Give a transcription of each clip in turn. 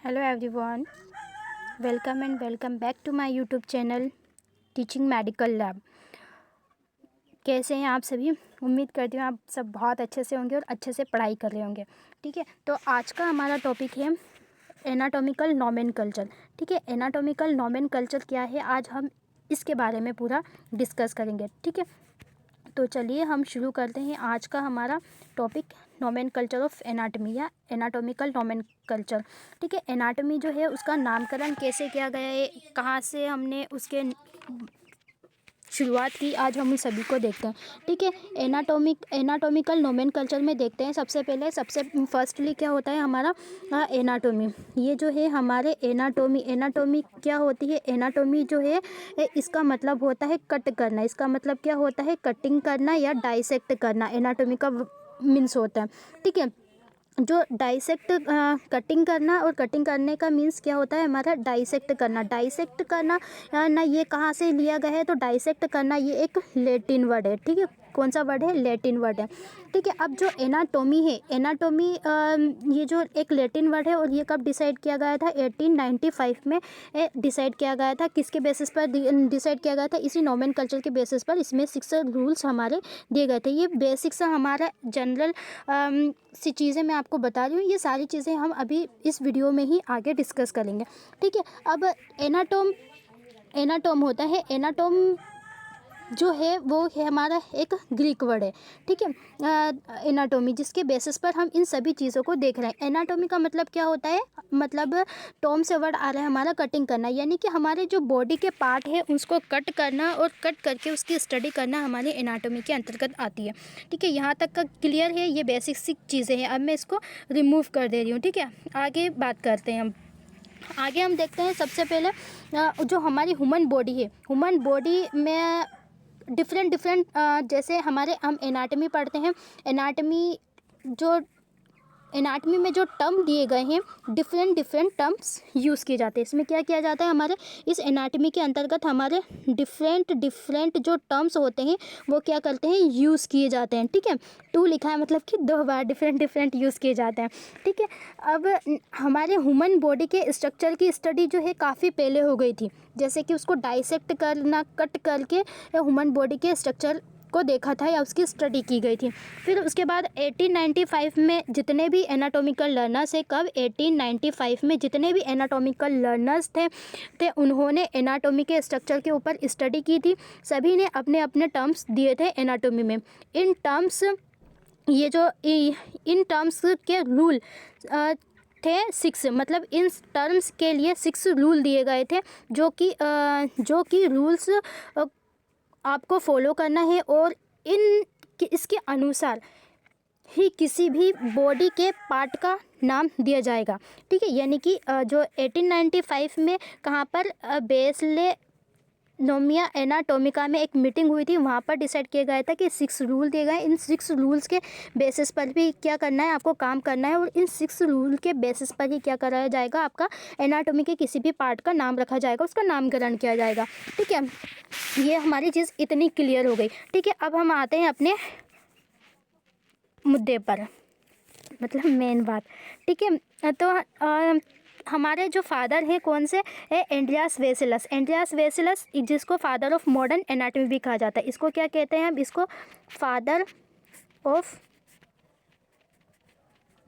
Hello everyone, welcome and welcome back to my YouTube channel teaching medical lab. कैसे हैं आप सभी? उम्मीद करती हूँ आप सब बहुत अच्छे से होंगे और अच्छे से पढ़ाई कर रहे होंगे। ठीक है, तो आज का हमारा टॉपिक है एनाटॉमिकल नोमेनकल्चर। ठीक है, एनाटॉमिकल नोमेनकल्चर क्या है, आज हम इसके बारे में पूरा डिस्कस करेंगे। ठीक है, तो चलिए हम शुरू करते हैं आज का हमारा टॉपिक, नोमेनकल्चर ऑफ एनाटमी या एनाटॉमिकल नोमेनकल्चर। ठीक है, एनाटमी जो है उसका नामकरण कैसे किया गया है, कहाँ से हमने उसके शुरुआत की, आज हम उन सभी को देखते हैं। ठीक है, एनाटॉमिकल नोमेनकल्चर में देखते हैं। सबसे फर्स्टली क्या होता है हमारा एनाटॉमी। ये जो है हमारे एनाटॉमी क्या होती है? एनाटॉमी जो है इसका मतलब होता है कट करना। इसका मतलब क्या होता है? कटिंग करना या डाइसेक्ट करना एनाटॉमी का मीन्स होता है। ठीक है, जो डाइसेक्ट कटिंग करना और कटिंग करने का मीन्स क्या होता है हमारा? डाइसेक्ट करना ना, ये कहाँ से लिया गया है? तो डाइसेक्ट करना ये एक लैटिन वर्ड है। ठीक है, कौन सा वर्ड है? लैटिन वर्ड है। ठीक है, अब जो एनाटॉमी है, एनाटॉमी ये जो एक लैटिन वर्ड है और ये कब डिसाइड किया गया था? 1895 में डिसाइड किया गया था। किसके बेसिस पर डिसाइड किया गया था? इसी नोमेनकल्चर के बेसिस पर। इसमें 6 रूल्स हमारे दिए गए थे। ये बेसिक्स हमारा जनरल सी चीज़ें मैं आपको बता रही हूँ। ये सारी चीज़ें हम अभी इस वीडियो में ही आगे डिस्कस करेंगे। ठीक है, अब एनाटोम होता है। एनाटोम जो है वो है हमारा एक ग्रीक वर्ड है। ठीक है, एनाटॉमी जिसके बेसिस पर हम इन सभी चीज़ों को देख रहे हैं। एनाटॉमी का मतलब क्या होता है? मतलब टॉम से वर्ड आ रहा है हमारा कटिंग करना, यानी कि हमारे जो बॉडी के पार्ट है उसको कट करना और कट करके उसकी स्टडी करना हमारी एनाटॉमी के अंतर्गत आती है। ठीक है, यहाँ तक का क्लियर है? ये बेसिक सी चीज़ें हैं। अब मैं इसको रिमूव कर दे रही हूँ। ठीक है, आगे बात करते हैं। आगे हम देखते हैं सबसे पहले जो हमारी ह्यूमन बॉडी है, ह्यूमन बॉडी में डिफरेंट जैसे हम एनाटमी पढ़ते हैं। एनाटमी में जो टर्म दिए गए हैं, डिफरेंट टर्म्स यूज़ किए जाते हैं। इसमें क्या किया जाता है? हमारे इस एनाटमी के अंतर्गत हमारे डिफरेंट जो टर्म्स होते हैं वो क्या करते हैं? यूज़ किए जाते हैं। ठीक है, 2 लिखा है मतलब कि 2 बार डिफरेंट यूज़ किए जाते हैं। ठीक है, अब हमारे ह्यूमन बॉडी के स्ट्रक्चर की स्टडी जो है काफ़ी पहले हो गई थी। जैसे कि उसको डाइसेक्ट करना, कट करके ह्यूमन बॉडी के स्ट्रक्चर को देखा था या उसकी स्टडी की गई थी। फिर उसके बाद 1895 में जितने भी एनाटॉमिकल लर्नर्स है, कब? 1895 में जितने भी एनाटॉमिकल लर्नर्स थे उन्होंने एनाटॉमी के स्ट्रक्चर के ऊपर स्टडी की थी। सभी ने अपने अपने टर्म्स दिए थे एनाटॉमी में। इन टर्म्स के रूल थे 6, मतलब इन टर्म्स के लिए 6 रूल दिए गए थे जो कि रूल्स आपको फॉलो करना है और इसके अनुसार ही किसी भी बॉडी के पार्ट का नाम दिया जाएगा। ठीक है, यानी कि जो 1895 में कहाँ पर बेसले नोमिया एनाटोमिका में एक मीटिंग हुई थी, वहाँ पर डिसाइड किया गया था कि 6 रूल दिए गए। इन 6 रूल्स के बेसिस पर भी क्या करना है? आपको काम करना है और इन 6 रूल के बेसिस पर ही क्या कराया जाएगा? आपका एनाटॉमी के किसी भी पार्ट का नाम रखा जाएगा, उसका नामकरण किया जाएगा। ठीक है, ये हमारी चीज़ इतनी क्लियर हो गई। ठीक है, अब हम आते हैं अपने मुद्दे पर, मतलब मेन बात। ठीक है, तो हमारे जो फादर हैं कौन से है? एंड्रियास वेसिलस जिसको फादर ऑफ मॉडर्न एनाटॉमी भी कहा जाता है। इसको क्या कहते हैं? अब इसको फादर ऑफ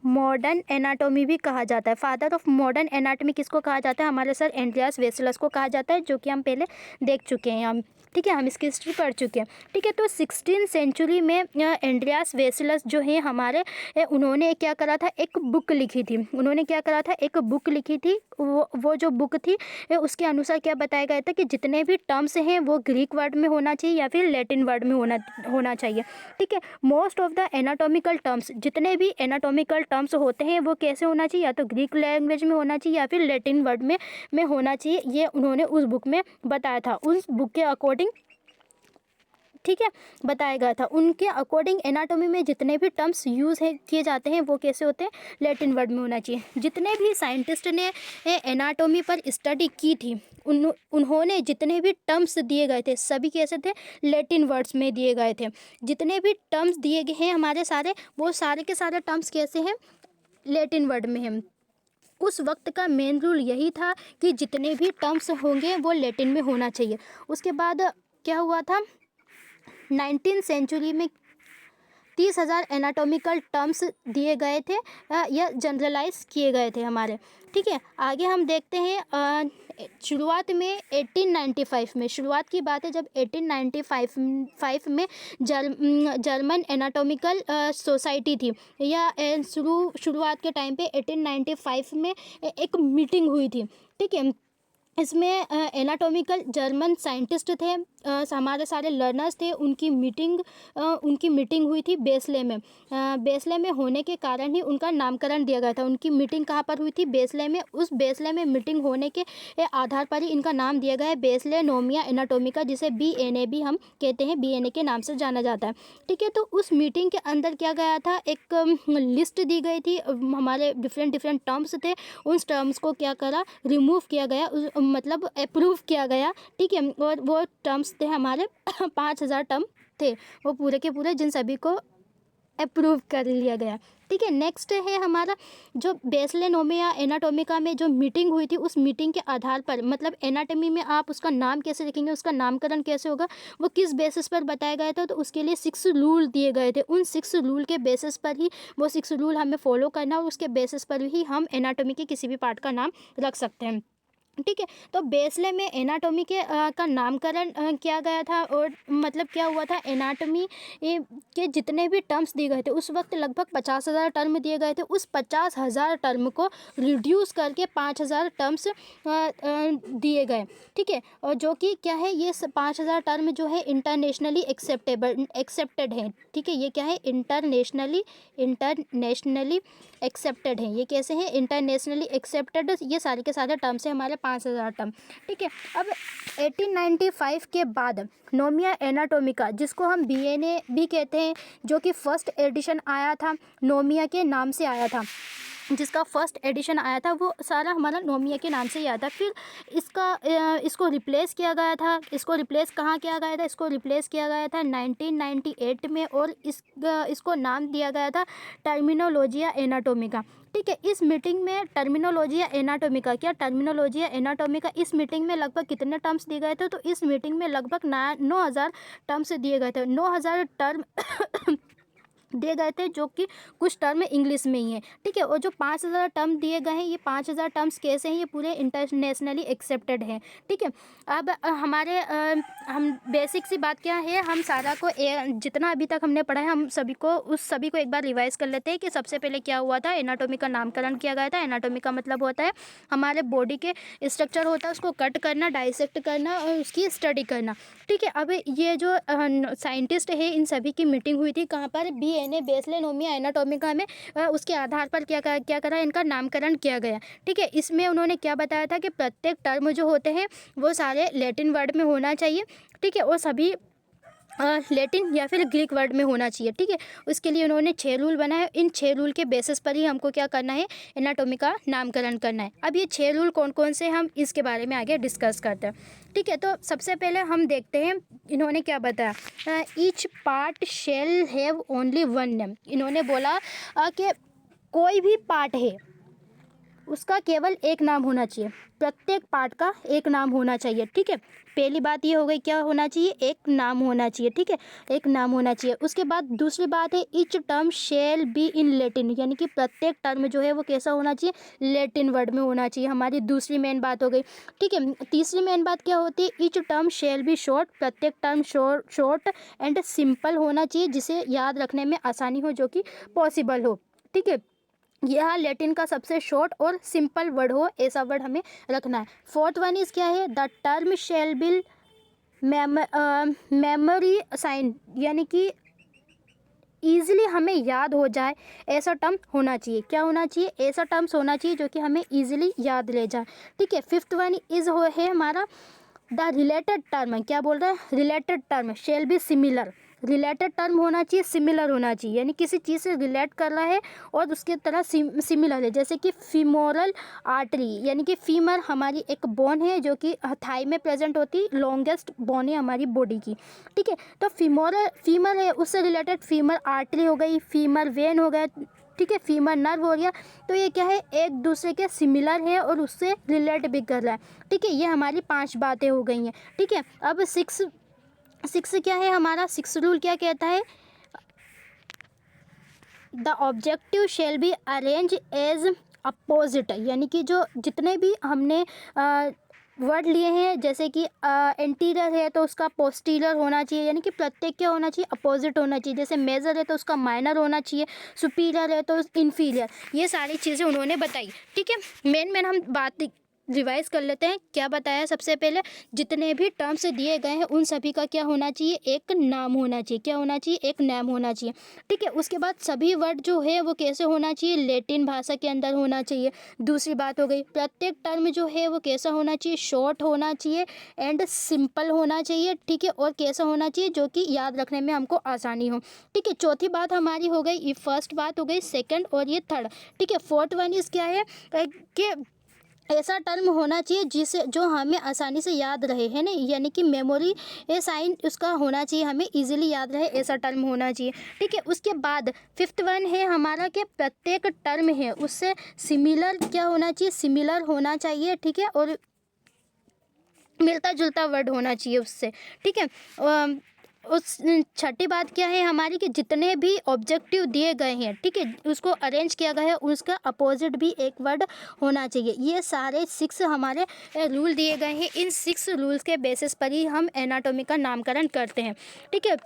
मॉडर्न एनाटॉमी भी कहा जाता है। फादर ऑफ मॉडर्न एनाटॉमी किसको कहा जाता है? हमारे सर एंड्रियास वेसिलस को कहा जाता है, जो कि हम पहले देख चुके हैं। हम ठीक है, हम इसकी हिस्ट्री पढ़ चुके हैं। ठीक है, तो 16वीं सेंचुरी में एंड्रियास वेसिलस जो है हमारे उन्होंने क्या करा था? एक बुक लिखी थी। वो जो बुक थी उसके अनुसार क्या बताया गया था कि जितने भी टर्म्स हैं वो ग्रीक वर्ड में होना चाहिए या फिर लैटिन वर्ड में होना चाहिए। ठीक है, most of the anatomical terms, जितने भी एनाटॉमिकल टर्म्स होते हैं वो कैसे होना चाहिए? या तो ग्रीक लैंग्वेज में होना चाहिए या फिर लैटिन वर्ड में होना चाहिए। ये उन्होंने उस बुक में बताया था। उस बुक के अकॉर्डिंग ठीक है बताया गया था। उनके अकॉर्डिंग एनाटॉमी में जितने भी टर्म्स यूज़ किए जाते हैं वो कैसे होते हैं? लैटिन वर्ड में होना चाहिए। जितने भी साइंटिस्ट ने एनाटॉमी पर स्टडी की थी उन्होंने जितने भी टर्म्स दिए गए थे सभी कैसे थे? लैटिन वर्ड्स में दिए गए थे। जितने भी टर्म्स दिए गए हैं हमारे सारे, वो सारे के सारे टर्म्स कैसे हैं? लैटिन वर्ड में हैं। उस वक्त का मेन रूल यही था कि जितने भी टर्म्स होंगे वो लैटिन में होना चाहिए। उसके बाद क्या हुआ था, 19th सेंचुरी में 30,000 एनाटॉमिकल टर्म्स दिए गए थे या जनरलाइज किए गए थे हमारे। ठीक है, आगे हम देखते हैं शुरुआत में 1895 में, शुरुआत की बात है जब 1895 में जर्मन एनाटॉमिकल सोसाइटी थी, या शुरुआत के टाइम पे 1895 में एक मीटिंग हुई थी। ठीक है, इसमें एनाटॉमिकल जर्मन साइंटिस्ट थे, हमारे सारे लर्नर्स थे, उनकी मीटिंग हुई थी बेस्ले में। बेस्ले में होने के कारण ही उनका नामकरण दिया गया था। उनकी मीटिंग कहाँ पर हुई थी? बेस्ले में। उस बेस्ले में मीटिंग होने के आधार पर ही इनका नाम दिया गया है बेस्ले नोमिया एनाटोमिका, जिसे BNA भी हम कहते हैं, BNA के नाम से जाना जाता है। ठीक है, तो उस मीटिंग के अंदर क्या गया था, एक लिस्ट दी गई थी, हमारे डिफरेंट टर्म्स थे, उन टर्म्स को क्या करा, रिमूव किया गया, मतलब अप्रूव किया गया। ठीक है, और वो टर्म्स थे हमारे 5,000 टर्म थे, वो पूरे के पूरे, जिन सभी को अप्रूव कर लिया गया। ठीक है, नेक्स्ट है हमारा जो बेस्ले नोमिया एनाटोमिका में जो मीटिंग हुई थी, उस मीटिंग के आधार पर, मतलब एनाटॉमी में आप उसका नाम कैसे रखेंगे, उसका नामकरण कैसे होगा, वो किस बेसिस पर बताया गया था, तो उसके लिए 6 रूल दिए गए थे। उन 6 रूल के बेसिस पर ही, वो 6 रूल हमें फॉलो करना, और उसके बेसिस पर ही हम एनाटॉमी के किसी भी पार्ट का नाम रख सकते हैं। ठीक है, तो बेस्ले में एनाटॉमी का नामकरण किया गया था, और मतलब क्या हुआ था, एनाटॉमी के जितने भी टर्म्स दिए गए थे, उस वक्त लगभग 50,000 टर्म दिए गए थे, उस 50,000 टर्म को रिड्यूस करके 5,000 टर्म्स दिए गए। ठीक है, और जो कि क्या है, ये 5,000 टर्म जो है इंटरनेशनली एक्सेप्टेड है। ठीक है, ये क्या है, इंटरनेशनली एक्सेप्टेड है। ये कैसे हैं, इंटरनेशनली एक्सेप्टेड, ये सारे के सारे टर्म्स है हमारे 5,000 टर्म। ठीक है, अब 1895 के बाद नोमिया एनाटोमिका, जिसको हम BNA भी कहते हैं, जो कि फर्स्ट एडिशन आया था, नोमिया के नाम से आया था, जिसका फर्स्ट एडिशन आया था, वो सारा हमारा नोमिया के नाम से ही आया था। फिर इसको रिप्लेस किया गया था। इसको रिप्लेस कहाँ किया गया था? इसको रिप्लेस किया गया था 1998 में, और इसको नाम दिया गया था टर्मिनोलॉजिया एनाटोमिका। ठीक है, इस मीटिंग में टर्मिनोलॉजिया एनाटोमिका, क्या टर्मिनोलॉजिया एनाटोमिका, इस मीटिंग में लगभग कितने टर्म्स दिए गए थे? तो इस मीटिंग में लगभग 9,000 टर्म्स दिए गए थे। 9,000 टर्म दिए गए थे, जो कि कुछ टर्म इंग्लिश में ही है। ठीक है, और जो 5,000 टर्म दिए गए हैं, ये 5,000 टर्म्स कैसे हैं? ये पूरे इंटरनेशनली एक्सेप्टेड हैं। ठीक है, अब हमारे हम बेसिक सी बात क्या है, हम सारा को जितना अभी तक हमने पढ़ा है, हम सभी को एक बार रिवाइज कर लेते हैं कि सबसे पहले क्या हुआ था। एनाटॉमी का नामकरण किया गया था। एनाटॉमी का मतलब होता है हमारे बॉडी के स्ट्रक्चर होता है, उसको कट करना, डाइसेक्ट करना और उसकी स्टडी करना। ठीक है, अब ये जो साइंटिस्ट है, इन सभी की मीटिंग हुई थी कहाँ पर? BNA बेस्ले नोमिया एनाटोमिका में। उसके आधार पर क्या करा, इनका नामकरण किया गया। ठीक है, इसमें उन्होंने क्या बताया था कि प्रत्येक टर्म जो होते हैं वो सारे लैटिन वर्ड में होना चाहिए। ठीक है, और सभी लैटिन या फिर ग्रीक वर्ड में होना चाहिए। ठीक है, उसके लिए उन्होंने 6 रूल बनाए। इन 6 रूल के बेसिस पर ही हमको क्या करना है, एनाटॉमी का नामकरण करना है। अब ये 6 रूल कौन कौन से, हम इसके बारे में आगे डिस्कस करते हैं। ठीक है, तो सबसे पहले हम देखते हैं इन्होंने क्या बताया। Each part shall have only one name. इन्होंने बोला कि कोई भी पार्ट है उसका केवल एक नाम होना चाहिए, प्रत्येक पार्ट का एक नाम होना चाहिए। ठीक है, पहली बात ये हो गई, क्या होना चाहिए, एक नाम होना चाहिए। ठीक है, एक नाम होना चाहिए। उसके बाद दूसरी बात है, each term shall be in Latin, यानी कि प्रत्येक टर्म जो है वो कैसा होना चाहिए, लैटिन वर्ड में होना चाहिए। हमारी दूसरी मेन बात हो गई। ठीक है, तीसरी मेन बात क्या होती है, each term shall be short, प्रत्येक टर्म शॉर्ट एंड सिंपल होना चाहिए, जिसे याद रखने में आसानी हो, जो कि पॉसिबल हो। ठीक है, यह लैटिन का सबसे शॉर्ट और सिंपल वर्ड हो, ऐसा वर्ड हमें रखना है। फोर्थ वन इज क्या है, the term shall be memory sign, यानी कि ईजिली हमें याद हो जाए ऐसा टर्म होना चाहिए। क्या होना चाहिए, ऐसा टर्म्स होना चाहिए जो कि हमें ईजिली याद ले जाए। ठीक है, फिफ्थ वन इज है हमारा द रिलेटेड टर्म। क्या बोल रहा है, related term shall be similar, related term होना चाहिए, सिमिलर होना चाहिए, यानी किसी चीज़ से रिलेट कर रहा है और उसके तरह सिमिलर है। जैसे कि फीमोरल आर्टरी, यानी कि फीमर हमारी एक बोन है जो कि थाई में प्रेजेंट होती, लॉन्गेस्ट बोन है हमारी बॉडी की। ठीक है, तो फीमर है, उससे रिलेटेड फीमर आर्टरी हो गई, फीमर वेन हो गया, ठीक है, फीमर नर्व हो गया, तो ये क्या है, एक दूसरे के सिमिलर है और उससे रिलेट भी कर रहा है। ठीक है, ये हमारी 5 बातें हो गई हैं। ठीक है, अब सिक्स क्या है हमारा, 6 रूल क्या कहता है, the objective shall be arrange as opposite, यानी कि जो जितने भी हमने वर्ड लिए हैं, जैसे कि एंटीरियर है तो उसका पोस्टीरियर होना चाहिए, यानी कि प्रत्येक क्या होना चाहिए, अपोजिट होना चाहिए। जैसे मेजर है तो उसका माइनर होना चाहिए, सुपीरियर है तो इन्फीरियर, ये सारी चीज़ें उन्होंने बताई। ठीक है, मेन हम बात रिवाइज कर लेते हैं। क्या बताया सबसे पहले, जितने भी टर्म्स दिए गए हैं उन सभी का क्या होना चाहिए, एक नाम होना चाहिए। क्या होना चाहिए, एक नाम होना चाहिए। ठीक है, उसके बाद सभी वर्ड जो है वो कैसे होना चाहिए, लैटिन भाषा के अंदर होना चाहिए। दूसरी बात हो गई, प्रत्येक टर्म जो है वो कैसा होना चाहिए, शॉर्ट होना चाहिए एंड सिंपल होना चाहिए। ठीक है, और कैसा होना चाहिए, जो कि याद रखने में हमको आसानी हो। ठीक है, चौथी बात हमारी हो गई, ये फर्स्ट बात हो गई, सेकंड और ये थर्ड। ठीक है, फोर्थ वन इज क्या है कि ऐसा टर्म होना चाहिए जिसे जो हमें आसानी से याद रहे, है ना, यानी कि मेमोरी ये साइन उसका होना चाहिए, हमें इजीली याद रहे, ऐसा टर्म होना चाहिए। ठीक है, उसके बाद फिफ्थ वन है हमारा कि प्रत्येक टर्म है उससे सिमिलर क्या होना चाहिए, सिमिलर होना चाहिए। ठीक है, और मिलता जुलता वर्ड होना चाहिए उससे। ठीक है, उस छठी बात क्या है हमारी कि जितने भी ऑब्जेक्टिव दिए गए हैं, ठीक है, उसको अरेंज किया गया है, उसका अपोजिट भी एक वर्ड होना चाहिए। ये सारे 6 हमारे रूल दिए गए हैं। इन 6 रूल्स के बेसिस पर ही हम एनाटॉमी का नामकरण करते हैं। ठीक है,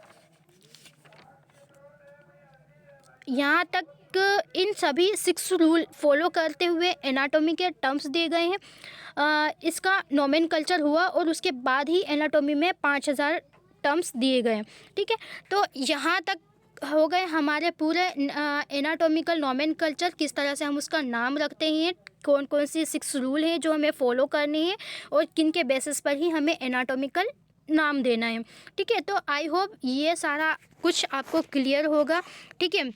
यहाँ तक इन सभी 6 रूल फॉलो करते हुए एनाटॉमी के टर्म्स दिए गए हैं। इसका नोमेनकल्चर हुआ और उसके बाद ही एनाटॉमी में 5000 टर्म्स दिए गए। ठीक है, तो यहाँ तक हो गए हमारे पूरे एनाटॉमिकल नोमेनकल्चर, किस तरह से हम उसका नाम रखते हैं, कौन कौन सी 6 रूल हैं जो हमें फॉलो करने हैं और किन के बेसिस पर ही हमें एनाटॉमिकल नाम देना है। ठीक है, तो आई होप ये सारा कुछ आपको क्लियर होगा। ठीक है,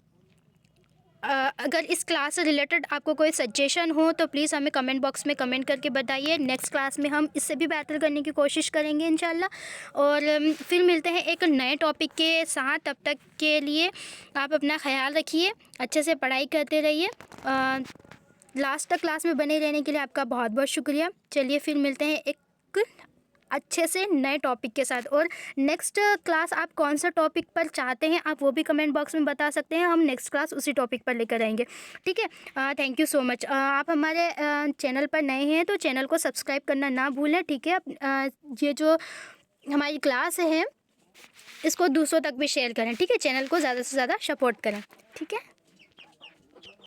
अगर इस क्लास से रिलेटेड आपको कोई सजेशन हो तो प्लीज़ हमें कमेंट बॉक्स में कमेंट करके बताइए। नेक्स्ट क्लास में हम इससे भी बेहतर करने की कोशिश करेंगे इंशाल्लाह। और फिर मिलते हैं एक नए टॉपिक के साथ। तब तक के लिए आप अपना ख्याल रखिए, अच्छे से पढ़ाई करते रहिए। लास्ट तक क्लास में बने रहने के लिए आपका बहुत बहुत शुक्रिया। चलिए फिर मिलते हैं एक अच्छे से नए टॉपिक के साथ। और नेक्स्ट क्लास आप कौन सा टॉपिक पर चाहते हैं आप वो भी कमेंट बॉक्स में बता सकते हैं, हम नेक्स्ट क्लास उसी टॉपिक पर लेकर आएंगे। ठीक है, थैंक यू सो मच। आप हमारे चैनल पर नए हैं तो चैनल को सब्सक्राइब करना ना भूलें। ठीक है, ये जो हमारी क्लास है इसको दूसरों तक भी शेयर करें। ठीक है, चैनल को ज़्यादा से ज़्यादा सपोर्ट करें। ठीक है।